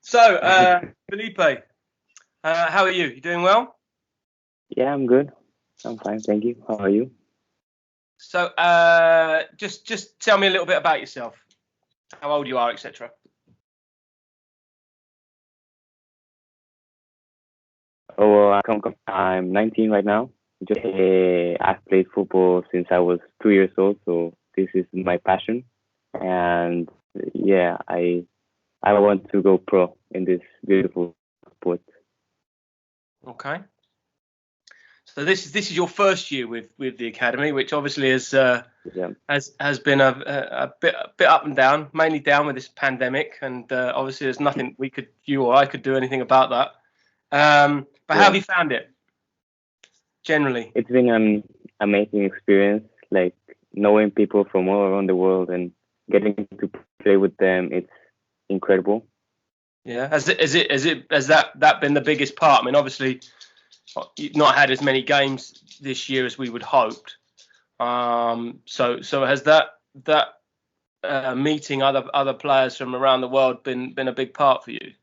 Felipe, how are you? You doing well? Yeah, I'm good. I'm fine, thank you. How are you? So, just tell me a little bit about yourself, how old you are, etc. Oh, well, I'm 19 right now. I've played football since I was 2 years old, so this is my passion. And yeah, I want to go pro in this beautiful sport. Okay. So this is your first year with the academy, which obviously has been a bit up and down, mainly down with this pandemic, and obviously there's nothing you or I could do anything about that. But how have you found it generally? It's been an amazing experience, like knowing people from all around the world and getting to play with them. It's incredible. Yeah, has that been the biggest part? I mean, obviously, you've not had as many games this year as we would hoped. So has that meeting other players from around the world been a big part for you?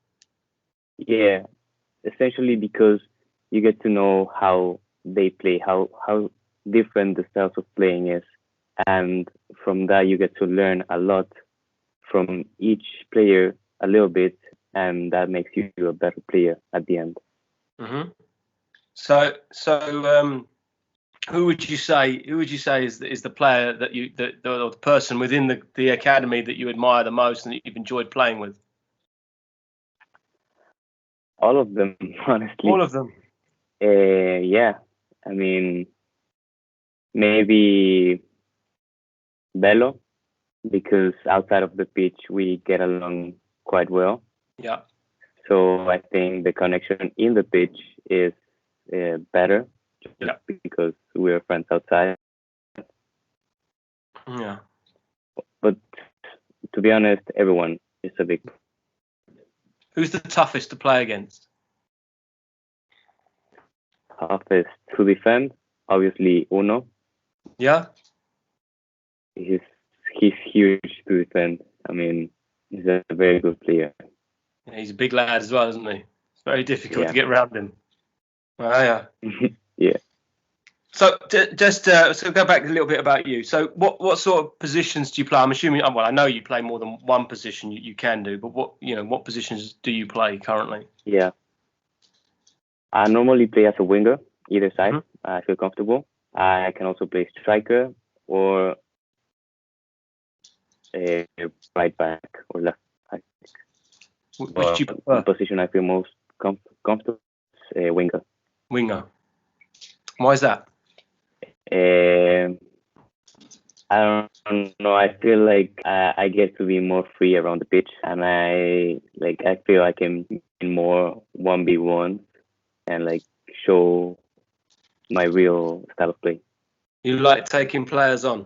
Yeah, essentially because you get to know how they play, how different the styles of playing is, and from that you get to learn a lot from each player a little bit, and that makes you a better player at the end. Mm-hmm. So who would you say is the player that or the person within the academy that you admire the most and that you've enjoyed playing with? All of them, honestly. All of them. Yeah, I mean, maybe Bello, because outside of the pitch we get along quite well. Yeah. So I think the connection in the pitch is better, just because we're friends outside. Yeah. But to be honest, everyone is a big. Who's the toughest to play against? Toughest to defend, obviously Uno. Yeah. He's huge to defend. I mean, he's a very good player. Yeah, he's a big lad as well, isn't he? It's very difficult to get around him. Oh, yeah. Yeah. So so go back a little bit about you. So what sort of positions do you play? I'm assuming, well, I know you play more than one position. You can do, but what positions do you play currently? Yeah. I normally play as a winger, either side. Mm-hmm. I feel comfortable. I can also play striker or right back or left back. Which do you prefer? The position I feel most comfortable is winger. Winger. Why is that? I don't know. I feel like I get to be more free around the pitch, and I feel I can be more 1v1 and show my real style of play. You like taking players on?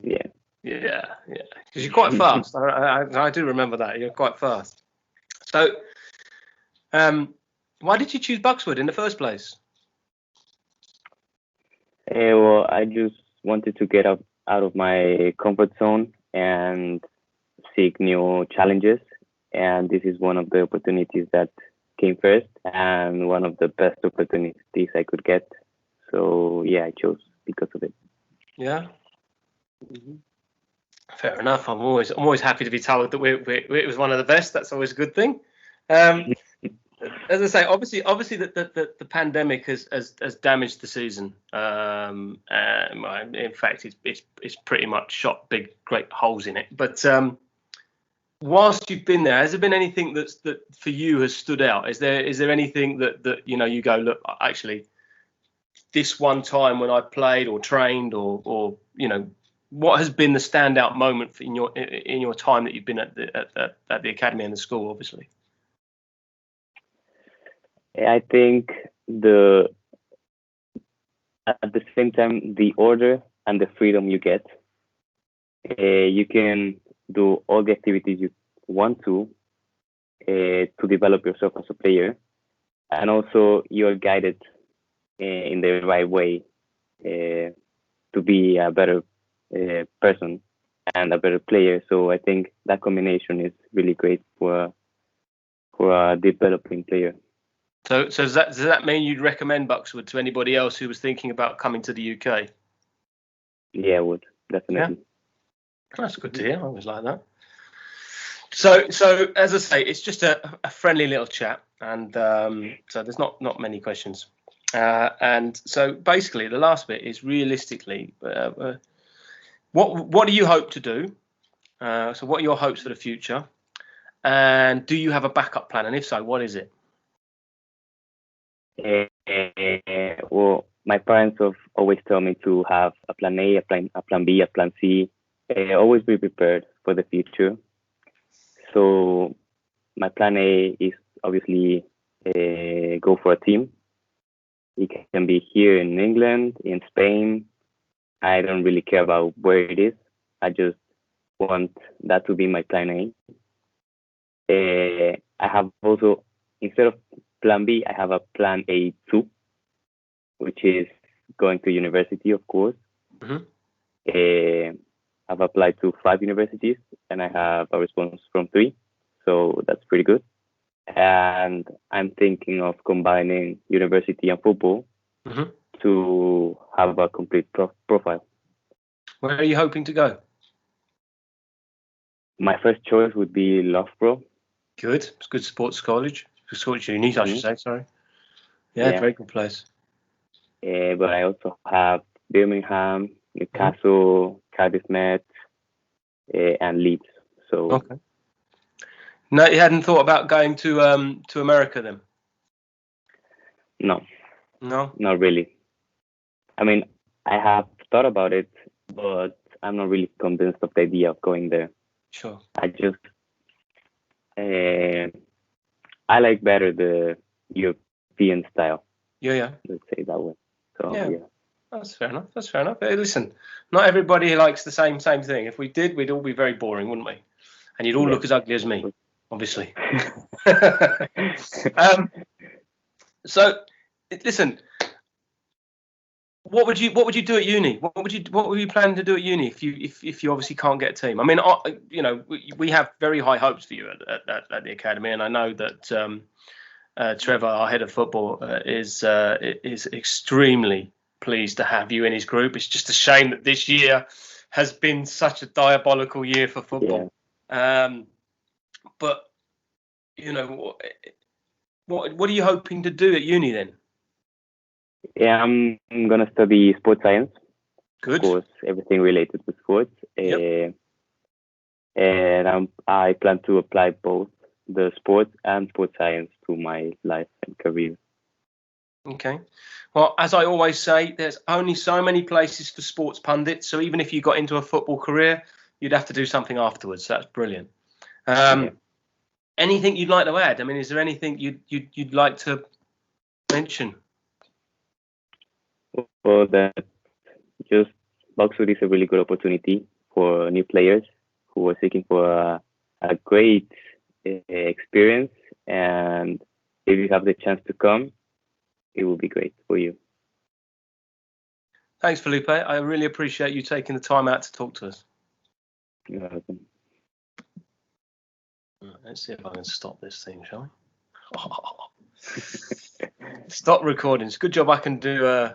Yeah. Yeah. Because you're quite fast. I do remember that. You're quite fast. So, why did you choose Boxwood in the first place? Well, I just wanted to get out of my comfort zone and seek new challenges. And this is one of the opportunities that came first and one of the best opportunities I could get. So, yeah, I chose because of it. Yeah. Mm-hmm. Fair enough. I'm always happy to be told that it was one of the best. That's always a good thing. As I say, obviously, the pandemic has damaged the season. In fact, it's pretty much shot great holes in it. But whilst you've been there, has there been anything that for you has stood out? Is there anything that you go, look, actually, this one time when I played or trained or what has been the standout moment in your time that you've been at the academy and the school, obviously? I think at the same time, the order and the freedom you get, you can do all the activities you want to develop yourself as a player, and also you're guided in the right way to be a better person and a better player. So I think that combination is really great for for a developing player. So does that mean you'd recommend Boxwood to anybody else who was thinking about coming to the UK? Yeah, I would definitely. Yeah. That's good to hear. I always like that. So as I say, it's just a friendly little chat, and so there's not many questions. And so basically, the last bit is realistically, what do you hope to do? So what are your hopes for the future? And do you have a backup plan? And if so, what is it? Well, my parents have always told me to have a plan A, a plan B, a plan C. Always be prepared for the future. So my plan A is obviously go for a team. It can be here in England, in Spain. I don't really care about where it is. I just want that to be my plan A. I have also, instead of plan B, I have a plan A2, which is going to university, of course. I've applied to 5 universities and I have a response from 3. So that's pretty good. And I'm thinking of combining university and football to have a complete profile. Where are you hoping to go? My first choice would be Loughborough. Good. It's a good sports college. Sports uni, I should say, sorry. Yeah, very good place. But I also have Birmingham, Newcastle, Cardiff Met, and Leeds. So okay. No, you hadn't thought about going to America then? No, not really. I mean, I have thought about it, but I'm not really convinced of the idea of going there. Sure. I just I like better the European style. Yeah. Let's say it that way. So yeah. That's fair enough. Hey, listen, not everybody likes the same thing. If we did, we'd all be very boring, wouldn't we? And you'd all look as ugly as me, obviously. So, listen, what would you do at uni? What were you planning to do at uni if you obviously can't get a team? I mean, we have very high hopes for you at the academy, and I know that Trevor, our head of football, is extremely pleased to have you in his group. It's just a shame that this year has been such a diabolical year for football. But what are you hoping to do at uni then? Yeah, I'm gonna study sports science. Good. Of course, everything related with sports. And I plan to apply both the sports and sports science to my life and career. Okay. Well, as I always say, there's only so many places for sports pundits. So even if you got into a football career, you'd have to do something afterwards. That's brilliant. Anything you'd like to add? I mean, is there anything you'd like to mention? Well, that just Boxwood is a really good opportunity for new players who are seeking for a great experience, and if you have the chance to come, it will be great for you. Thanks, Felipe. I really appreciate you taking the time out to talk to us. You're welcome. Let's see if I can stop this thing, shall we? Stop recording. It's a good job I can do